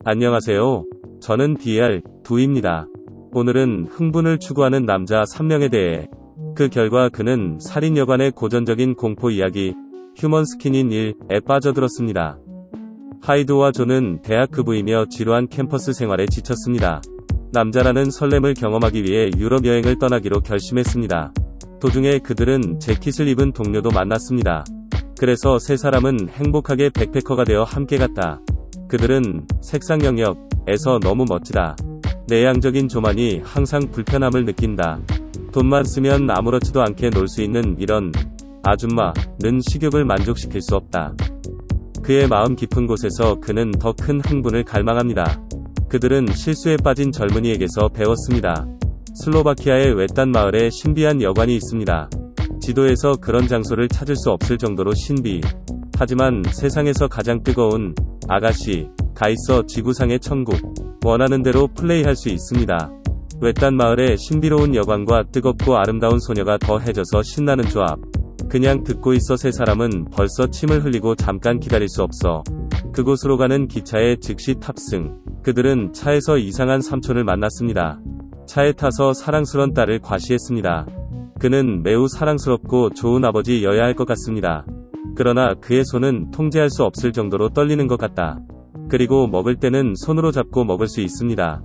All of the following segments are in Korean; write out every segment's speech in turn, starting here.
안녕하세요. 저는 DR2입니다. 오늘은 흥분을 추구하는 남자 3명에 대해, 그 결과 그는 살인 여관의 고전적인 공포 이야기 휴먼 스킨인 1에 빠져들었습니다. 하이드와 존은 대학급부이며 지루한 캠퍼스 생활에 지쳤습니다. 남자라는 설렘을 경험하기 위해 유럽 여행을 떠나기로 결심했습니다. 도중에 그들은 재킷을 입은 동료도 만났습니다. 그래서 세 사람은 행복하게 백패커가 되어 함께 갔다. 그들은 색상 영역에서 너무 멋지다. 내향적인 조만이 항상 불편함을 느낀다. 돈만 쓰면 아무렇지도 않게 놀 수 있는 이런 아줌마는 식욕을 만족시킬 수 없다. 그의 마음 깊은 곳에서 그는 더 큰 흥분을 갈망합니다. 그들은 실수에 빠진 젊은이에게서 배웠습니다. 슬로바키아의 외딴 마을에 신비한 여관이 있습니다. 지도에서 그런 장소를 찾을 수 없을 정도로 신비. 하지만 세상에서 가장 뜨거운 아가씨가 있어 지구상의 천국. 원하는 대로 플레이할 수 있습니다. 외딴 마을의 신비로운 여관과 뜨겁고 아름다운 소녀가 더해져서 신나는 조합. 그냥 듣고 있어 세 사람은 벌써 침을 흘리고 잠깐 기다릴 수 없어 그곳으로 가는 기차에 즉시 탑승. 그들은 차에서 이상한 삼촌을 만났습니다. 차에 타서 사랑스런 딸을 과시했습니다. 그는 매우 사랑스럽고 좋은 아버지여야 할 것 같습니다. 그러나 그의 손은 통제할 수 없을 정도로 떨리는 것 같다. 그리고 먹을 때는 손으로 잡고 먹을 수 있습니다.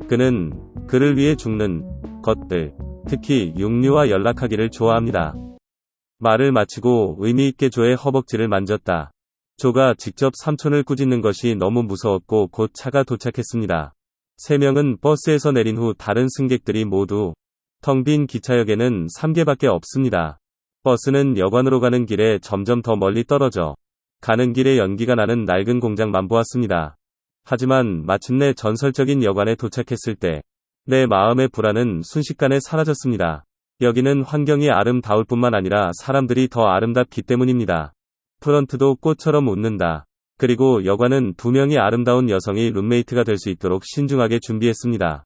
그는 그를 위해 죽는 것들, 특히 육류와 연락하기를 좋아합니다. 말을 마치고 의미있게 조의 허벅지를 만졌다. 조가 직접 삼촌을 꾸짖는 것이 너무 무서웠고 곧 차가 도착했습니다. 세 명은 버스에서 내린 후 다른 승객들이 모두 텅 빈 기차역에는 3개밖에 없습니다. 버스는 여관으로 가는 길에 점점 더 멀리 떨어져 가는 길에 연기가 나는 낡은 공장만 보았습니다. 하지만 마침내 전설적인 여관에 도착했을 때 내 마음의 불안은 순식간에 사라졌습니다. 여기는 환경이 아름다울 뿐만 아니라 사람들이 더 아름답기 때문입니다. 프런트도 꽃처럼 웃는다. 그리고 여관은 2명의 아름다운 여성이 룸메이트가 될 수 있도록 신중하게 준비했습니다.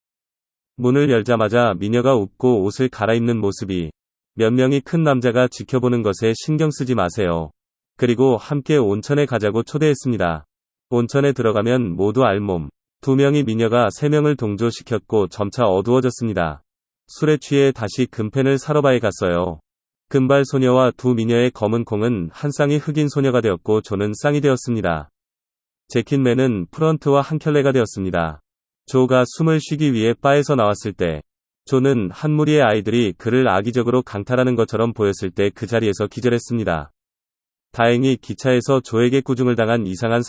문을 열자마자 미녀가 웃고 옷을 갈아입는 모습이 몇 명이 큰 남자가 지켜보는 것에 신경 쓰지 마세요. 그리고 함께 온천에 가자고 초대했습니다. 온천에 들어가면 모두 알몸. 2명의 미녀가 3명을 동조시켰고 점차 어두워졌습니다. 술에 취해 다시 금펜을 사러 바에 갔어요. 금발 소녀와 2 미녀의 검은 콩은 한 쌍의 흑인 소녀가 되었고 존은 쌍이 되었습니다. 재킷맨은 프런트와 한 켤레가 되었습니다. 조가 숨을 쉬기 위해 바에서 나왔을 때 존은 한 무리의 아이들이 그를 악의적으로 강탈하는 것처럼 보였을 때 그 자리에서 기절했습니다. 다행히 기차에서 조에게 꾸중을 당한 이상한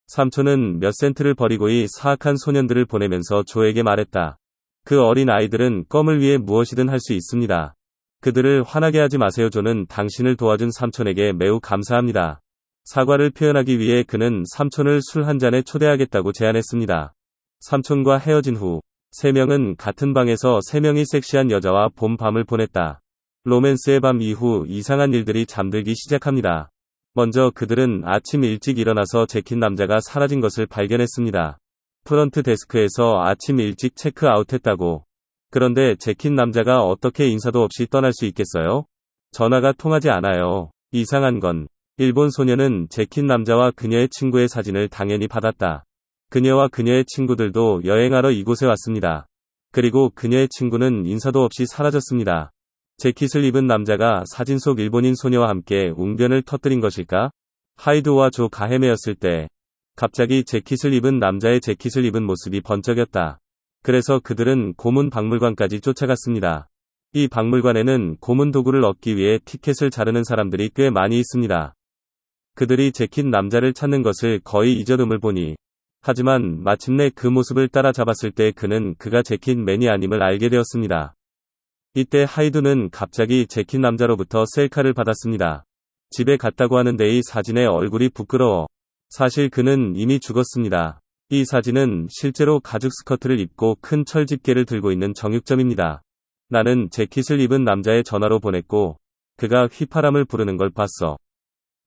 삼촌은 몇 센트를 버리고이 사악한 소년들을 보내면서 조에게 말했다. 그 어린 아이들은 껌을 위해 무엇이든 할 수 있습니다. 그들을 화나게 하지 마세요. 조는 당신을 도와준 삼촌에게 매우 감사합니다. 사과를 표현하기 위해 그는 삼촌을 술 한 잔에 초대하겠다고 제안했습니다. 삼촌과 헤어진 후 3명은 같은 방에서 3명의 섹시한 여자와 봄 밤을 보냈다. 로맨스의 밤 이후 이상한 일들이 잠들기 시작합니다. 먼저 그들은 아침 일찍 일어나서 재킷 남자가 사라진 것을 발견했습니다. 프런트 데스크에서 아침 일찍 체크아웃했다고. 그런데 재킷 남자가 어떻게 인사도 없이 떠날 수 있겠어요? 전화가 통하지 않아요. 이상한 건 일본 소녀는 재킷 남자와 그녀의 친구의 사진을 당연히 받았다. 그녀와 그녀의 친구들도 여행하러 이곳에 왔습니다. 그리고 그녀의 친구는 인사도 없이 사라졌습니다. 재킷을 입은 남자가 사진 속 일본인 소녀와 함께 웅변을 터뜨린 것일까? 하이드와 조가 헤매었을 때 갑자기 재킷을 입은 남자의 재킷을 입은 모습이 번쩍였다. 그래서 그들은 고문 박물관까지 쫓아갔습니다. 이 박물관에는 고문 도구를 얻기 위해 티켓을 자르는 사람들이 꽤 많이 있습니다. 그들이 재킷 남자를 찾는 것을 거의 잊어둠을 보니 하지만 마침내 그 모습을 따라잡았을 때 그는 그가 재킷맨이 아님을 알게 되었습니다. 이때 하이드는 갑자기 재킷 남자로부터 셀카를 받았습니다. 집에 갔다고 하는데 이 사진의 얼굴이 부끄러워. 사실 그는 이미 죽었습니다. 이 사진은 실제로 가죽 스커트를 입고 큰 철집게를 들고 있는 정육점입니다. 나는 재킷을 입은 남자의 전화로 보냈고 그가 휘파람을 부르는 걸 봤어.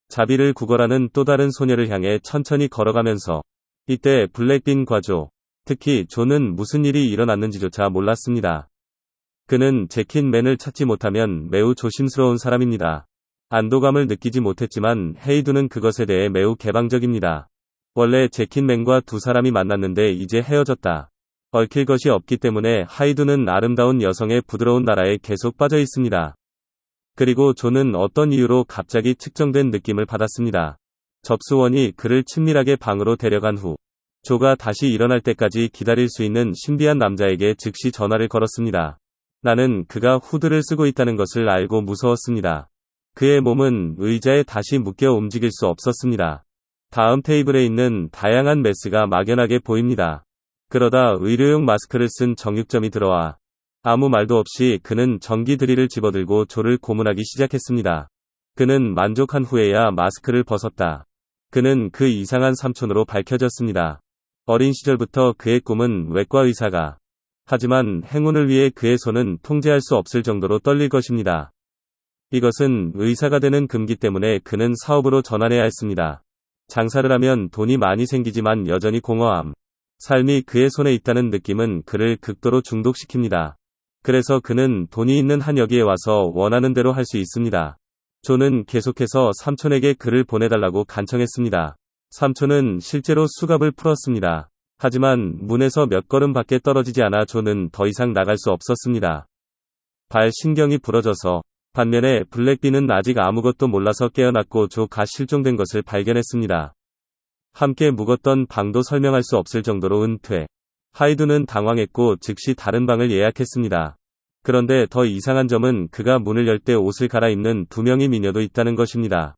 자비를 구걸하는 또 다른 소녀를 향해 천천히 걸어가면서 이때 블랙빈 과조, 특히 조는 무슨 일이 일어났는지조차 몰랐습니다. 그는 재킷맨을 찾지 못하면 매우 조심스러운 사람입니다. 안도감을 느끼지 못했지만 헤이두는 그것에 대해 매우 개방적입니다. 원래 제킨맨과 두 사람이 만났는데 이제 헤어졌다. 얽힐 것이 없기 때문에 하이두는 아름다운 여성의 부드러운 나라에 계속 빠져 있습니다. 그리고 조는 어떤 이유로 갑자기 측정된 느낌을 받았습니다. 접수원이 그를 친밀하게 방으로 데려간 후 조가 다시 일어날 때까지 기다릴 수 있는 신비한 남자에게 즉시 전화를 걸었습니다. 나는 그가 후드를 쓰고 있다는 것을 알고 무서웠습니다. 그의 몸은 의자에 다시 묶여 움직일 수 없었습니다. 다음 테이블에 있는 다양한 메스가 막연하게 보입니다. 그러다 의료용 마스크를 쓴 정육점이 들어와 아무 말도 없이 그는 전기 드릴을 집어들고 조를 고문하기 시작했습니다. 그는 만족한 후에야 마스크를 벗었다. 그는 그 이상한 삼촌으로 밝혀졌습니다. 어린 시절부터 그의 꿈은 외과 의사가. 하지만 행운을 위해 그의 손은 통제할 수 없을 정도로 떨릴 것입니다. 이것은 의사가 되는 금기 때문에 그는 사업으로 전환해야 했습니다. 장사를 하면 돈이 많이 생기지만 여전히 공허함. 삶이 그의 손에 있다는 느낌은 그를 극도로 중독시킵니다. 그래서 그는 돈이 있는 한 여기에 와서 원하는 대로 할 수 있습니다. 조는 계속해서 삼촌에게 글을 보내달라고 간청했습니다. 삼촌은 실제로 수갑을 풀었습니다. 하지만 문에서 몇 걸음 밖에 떨어지지 않아 조는 더 이상 나갈 수 없었습니다. 발 신경이 부러져서 반면에 블랙비는 아직 아무것도 몰라서 깨어났고 조가 실종된 것을 발견했습니다. 함께 묵었던 방도 설명할 수 없을 정도로 은퇴. 하이두는 당황했고 즉시 다른 방을 예약했습니다. 그런데 더 이상한 점은 그가 문을 열 때 옷을 갈아입는 두 명의 미녀도 있다는 것입니다.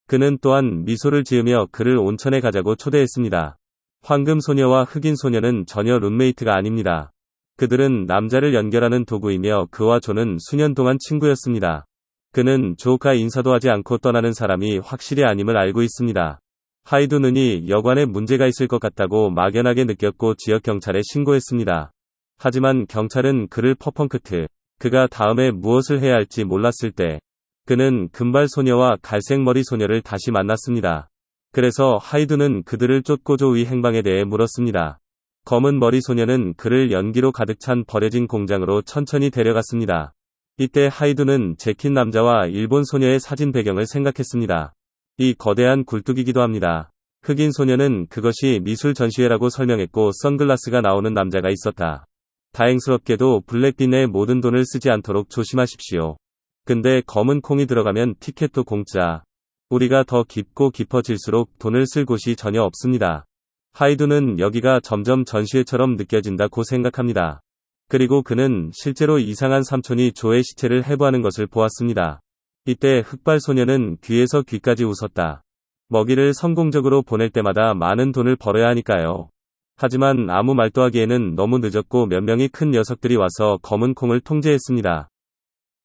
그는 또한 미소를 지으며 그를 온천에 가자고 초대했습니다. 황금 소녀와 흑인 소녀는 전혀 룸메이트가 아닙니다. 그들은 남자를 연결하는 도구이며 그와 조는 수년 동안 친구였습니다. 그는 조가 인사도 하지 않고 떠나는 사람이 확실히 아님을 알고 있습니다. 하이두 눈이 여관에 문제가 있을 것 같다고 막연하게 느꼈고 지역 경찰에 신고했습니다. 하지만 경찰은 그를 퍼펑크트, 그가 다음에 무엇을 해야 할지 몰랐을 때, 그는 금발 소녀와 갈색 머리 소녀를 다시 만났습니다. 그래서 하이두는 그들을 쫓고 조의 행방에 대해 물었습니다. 검은 머리 소녀는 그를 연기로 가득 찬 버려진 공장으로 천천히 데려갔습니다. 이때 하이두는 제킨 남자와 일본 소녀의 사진 배경을 생각했습니다. 이 거대한 굴뚝이기도 합니다. 흑인 소녀는 그것이 미술 전시회라고 설명했고 선글라스가 나오는 남자가 있었다. 다행스럽게도 블랙빈의 모든 돈을 쓰지 않도록 조심하십시오. 근데 검은 콩이 들어가면 티켓도 공짜. 우리가 더 깊고 깊어질수록 돈을 쓸 곳이 전혀 없습니다. 하이두는 여기가 점점 전시회처럼 느껴진다고 생각합니다. 그리고 그는 실제로 이상한 삼촌이 조의 시체를 해부하는 것을 보았습니다. 이때 흑발 소녀는 귀에서 귀까지 웃었다. 먹이를 성공적으로 보낼 때마다 많은 돈을 벌어야 하니까요. 하지만 아무 말도 하기에는 너무 늦었고 몇 명의 큰 녀석들이 와서 검은 콩을 통제했습니다.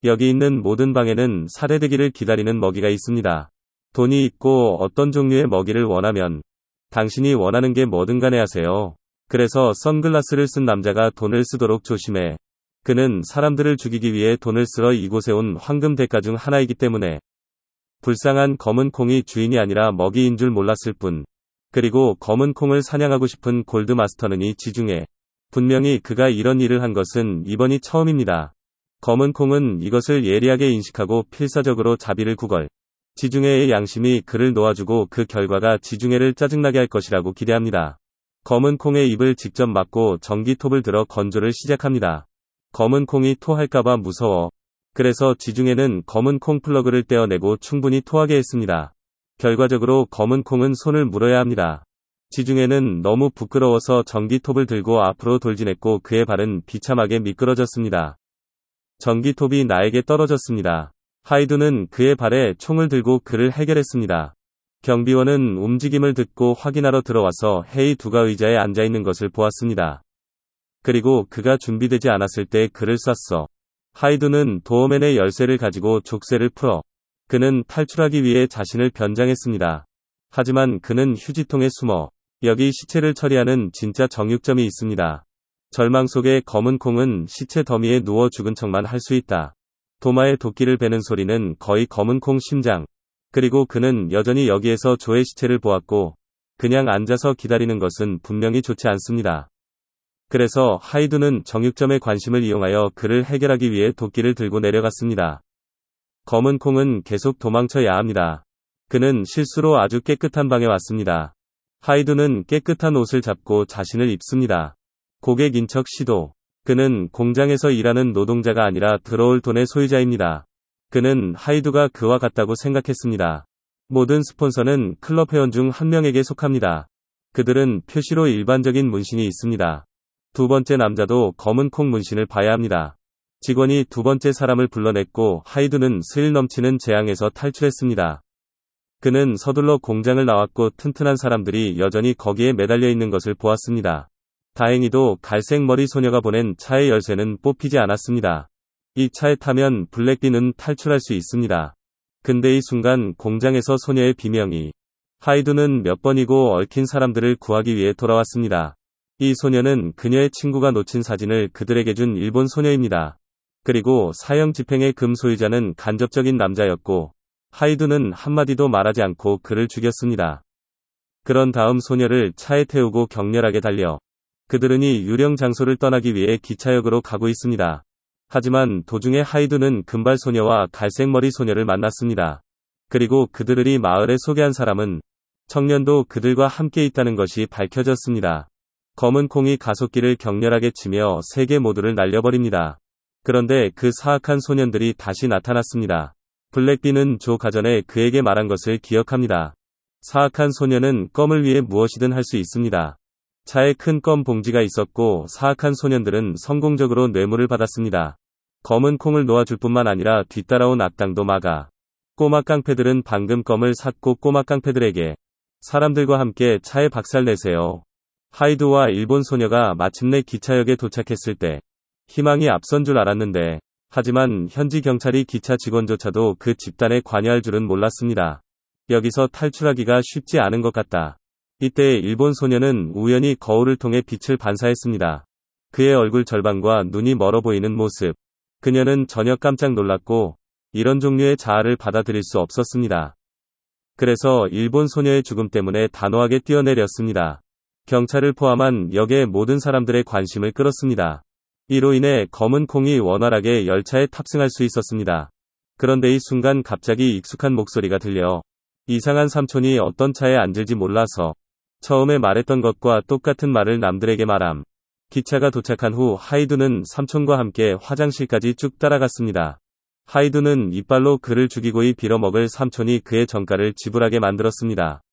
여기 있는 모든 방에는 살해되기를 기다리는 먹이가 있습니다. 돈이 있고 어떤 종류의 먹이를 원하면 당신이 원하는 게 뭐든 간에 하세요. 그래서 선글라스를 쓴 남자가 돈을 쓰도록 조심해. 그는 사람들을 죽이기 위해 돈을 쓰러 이곳에 온 황금 대가 중 하나이기 때문에. 불쌍한 검은 콩이 주인이 아니라 먹이인 줄 몰랐을 뿐. 그리고 검은 콩을 사냥하고 싶은 골드 마스터는 이 지중해. 분명히 그가 이런 일을 한 것은 이번이 처음입니다. 검은 콩은 이것을 예리하게 인식하고 필사적으로 자비를 구걸. 지중해의 양심이 그를 놓아주고 그 결과가 지중해를 짜증나게 할 것이라고 기대합니다. 검은 콩의 입을 직접 막고 전기톱을 들어 건조를 시작합니다. 검은 콩이 토할까봐 무서워. 그래서 지중해는 검은 콩 플러그를 떼어내고 충분히 토하게 했습니다. 결과적으로 검은 콩은 손을 물어야 합니다. 지중해는 너무 부끄러워서 전기톱을 들고 앞으로 돌진했고 그의 발은 비참하게 미끄러졌습니다. 전기톱이 나에게 떨어졌습니다. 하이두는 그의 발에 총을 들고 그를 해결했습니다. 경비원은 움직임을 듣고 확인하러 들어와서 헤이 두가 의자에 앉아있는 것을 보았습니다. 그리고 그가 준비되지 않았을 때 그를 쐈어. 하이두는 도어맨의 열쇠를 가지고 족쇄를 풀어. 그는 탈출하기 위해 자신을 변장했습니다. 하지만 그는 휴지통에 숨어. 여기 시체를 처리하는 진짜 정육점이 있습니다. 절망 속의 검은 콩은 시체 더미에 누워 죽은 척만 할 수 있다. 도마에 도끼를 베는 소리는 거의 검은 콩 심장. 그리고 그는 여전히 여기에서 조의 시체를 보았고 그냥 앉아서 기다리는 것은 분명히 좋지 않습니다. 그래서 하이두는 정육점의 관심을 이용하여 그를 해결하기 위해 도끼를 들고 내려갔습니다. 검은 콩은 계속 도망쳐야 합니다. 그는 실수로 아주 깨끗한 방에 왔습니다. 하이두는 깨끗한 옷을 잡고 자신을 입습니다. 고객인 척 시도. 그는 공장에서 일하는 노동자가 아니라 들어올 돈의 소유자입니다. 그는 하이두가 그와 같다고 생각했습니다. 모든 스폰서는 클럽 회원 중 한 명에게 속합니다. 그들은 표시로 일반적인 문신이 있습니다. 두 번째 남자도 검은 콩 문신을 봐야 합니다. 직원이 두 번째 사람을 불러냈고 하이두는 스릴 넘치는 재앙에서 탈출했습니다. 그는 서둘러 공장을 나왔고 튼튼한 사람들이 여전히 거기에 매달려 있는 것을 보았습니다. 다행히도 갈색 머리 소녀가 보낸 차의 열쇠는 뽑히지 않았습니다. 이 차에 타면 블랙빈은 탈출할 수 있습니다. 근데 이 순간 공장에서 소녀의 비명이. 하이두는 몇 번이고 얽힌 사람들을 구하기 위해 돌아왔습니다. 이 소녀는 그녀의 친구가 놓친 사진을 그들에게 준 일본 소녀입니다. 그리고 사형 집행의 금 소유자는 간접적인 남자였고 하이두는 한마디도 말하지 않고 그를 죽였습니다. 그런 다음 소녀를 차에 태우고 격렬하게 달려 그들은 이 유령 장소를 떠나기 위해 기차역으로 가고 있습니다. 하지만 도중에 하이두는 금발 소녀와 갈색머리 소녀를 만났습니다. 그리고 그들을 이 마을에 소개한 사람은 청년도 그들과 함께 있다는 것이 밝혀졌습니다. 검은 콩이 가속기를 격렬하게 치며 세계 모두를 날려버립니다. 그런데 그 사악한 소년들이 다시 나타났습니다. 블랙빈은 조 가전에 그에게 말한 것을 기억합니다. 사악한 소년은 껌을 위해 무엇이든 할 수 있습니다. 차에 큰 껌 봉지가 있었고 사악한 소년들은 성공적으로 뇌물을 받았습니다. 검은 콩을 놓아줄 뿐만 아니라 뒤따라온 악당도 막아. 꼬마 깡패들은 방금 껌을 샀고 꼬마 깡패들에게 사람들과 함께 차에 박살내세요. 하이두와 일본 소녀가 마침내 기차역에 도착했을 때 희망이 앞선 줄 알았는데 하지만 현지 경찰이 기차 직원조차도 그 집단에 관여할 줄은 몰랐습니다. 여기서 탈출하기가 쉽지 않은 것 같다. 이때 일본 소녀는 우연히 거울을 통해 빛을 반사했습니다. 그의 얼굴 절반과 눈이 멀어 보이는 모습. 그녀는 전혀 깜짝 놀랐고 이런 종류의 자아를 받아들일 수 없었습니다. 그래서 일본 소녀의 죽음 때문에 단호하게 뛰어내렸습니다. 경찰을 포함한 역의 모든 사람들의 관심을 끌었습니다. 이로 인해 검은 콩이 원활하게 열차에 탑승할 수 있었습니다. 그런데 이 순간 갑자기 익숙한 목소리가 들려 이상한 삼촌이 어떤 차에 앉을지 몰라서 처음에 말했던 것과 똑같은 말을 남들에게 말함. 기차가 도착한 후 하이두는 삼촌과 함께 화장실까지 쭉 따라갔습니다. 하이두는 이빨로 그를 죽이고이 빌어먹을 삼촌이 그의 전가를 지불하게 만들었습니다.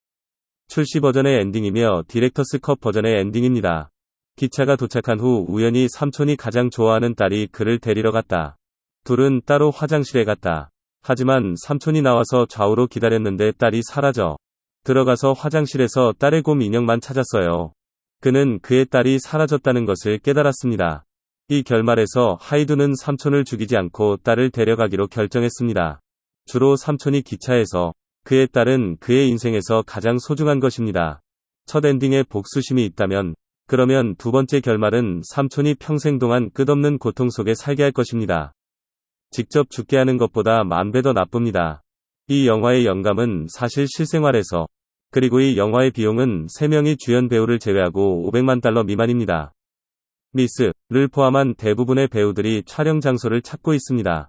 출시 버전의 엔딩이며 디렉터스 컷 버전의 엔딩입니다. 기차가 도착한 후 우연히 삼촌이 가장 좋아하는 딸이 그를 데리러 갔다. 둘은 따로 화장실에 갔다. 하지만 삼촌이 나와서 좌우로 기다렸는데 딸이 사라져. 들어가서 화장실에서 딸의 곰 인형만 찾았어요. 그는 그의 딸이 사라졌다는 것을 깨달았습니다. 이 결말에서 하이두는 삼촌을 죽이지 않고 딸을 데려가기로 결정했습니다. 주로 삼촌이 기차에서, 그의 딸은 그의 인생에서 가장 소중한 것입니다. 첫 엔딩에 복수심이 있다면, 그러면 두 번째 결말은 삼촌이 평생 동안 끝없는 고통 속에 살게 할 것입니다. 직접 죽게 하는 것보다 만 배 더 나쁩니다. 이 영화의 영감은 사실 실생활에서, 그리고 이 영화의 비용은 3명의 주연 배우를 제외하고 $500만 미만입니다. 미스를 포함한 대부분의 배우들이 촬영 장소를 찾고 있습니다.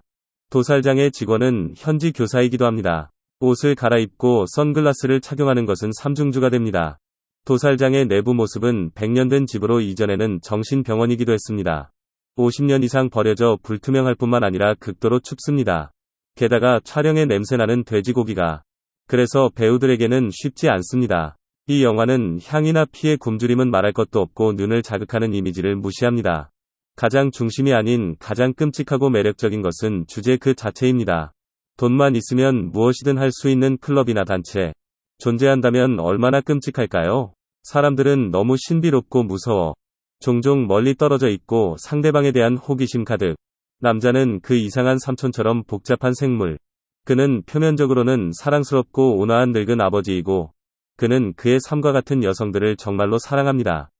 도살장의 직원은 현지 교사이기도 합니다. 옷을 갈아입고 선글라스를 착용하는 것은 삼중주가 됩니다. 도살장의 내부 모습은 100년 된 집으로 이전에는 정신병원이기도 했습니다. 50년 이상 버려져 불투명할 뿐만 아니라 극도로 춥습니다. 게다가 촬영에 냄새나는 돼지고기가. 그래서 배우들에게는 쉽지 않습니다. 이 영화는 향이나 피의 굶주림은 말할 것도 없고 눈을 자극하는 이미지를 무시합니다. 가장 중심이 아닌 가장 끔찍하고 매력적인 것은 주제 그 자체입니다. 돈만 있으면 무엇이든 할 수 있는 클럽이나 단체. 존재한다면 얼마나 끔찍할까요? 사람들은 너무 신비롭고 무서워. 종종 멀리 떨어져 있고 상대방에 대한 호기심 가득. 남자는 그 이상한 삼촌처럼 복잡한 생물. 그는 표면적으로는 사랑스럽고 온화한 늙은 아버지이고 그는 그의 삶과 같은 여성들을 정말로 사랑합니다.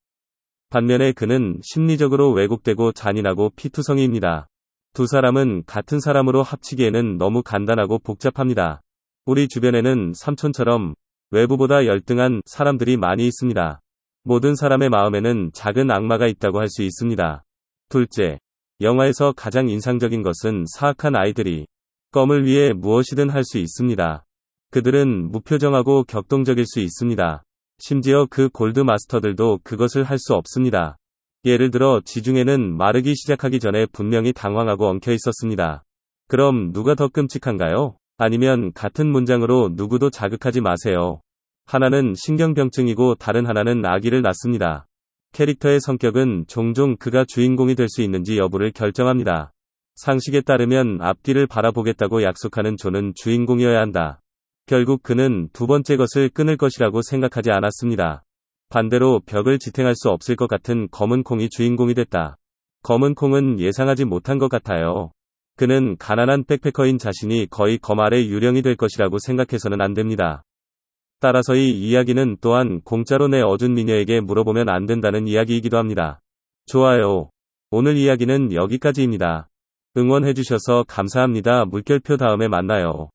반면에 그는 심리적으로 왜곡되고 잔인하고 피투성이입니다. 두 사람은 같은 사람으로 합치기에는 너무 간단하고 복잡합니다. 우리 주변에는 삼촌처럼 외부보다 열등한 사람들이 많이 있습니다. 모든 사람의 마음에는 작은 악마가 있다고 할 수 있습니다. 둘째, 영화에서 가장 인상적인 것은 사악한 아이들이 껌을 위해 무엇이든 할 수 있습니다. 그들은 무표정하고 격동적일 수 있습니다. 심지어 그 골드 마스터들도 그것을 할 수 없습니다. 예를 들어 지중해는 마르기 시작하기 전에 분명히 당황하고 엉켜 있었습니다. 그럼 누가 더 끔찍한가요? 아니면 같은 문장으로 누구도 자극하지 마세요. 하나는 신경병증이고 다른 하나는 아기를 낳습니다. 캐릭터의 성격은 종종 그가 주인공이 될 수 있는지 여부를 결정합니다. 상식에 따르면 앞뒤를 바라보겠다고 약속하는 존은 주인공이어야 한다. 결국 그는 두 번째 것을 끊을 것이라고 생각하지 않았습니다. 반대로 벽을 지탱할 수 없을 것 같은 검은 콩이 주인공이 됐다. 검은 콩은 예상하지 못한 것 같아요. 그는 가난한 백패커인 자신이 거의 검 아래 유령이 될 것이라고 생각해서는 안 됩니다. 따라서 이 이야기는 또한 공짜로 내 어준 미녀에게 물어보면 안 된다는 이야기이기도 합니다. 좋아요. 오늘 이야기는 여기까지입니다. 응원해주셔서 감사합니다. 물결표 다음에 만나요.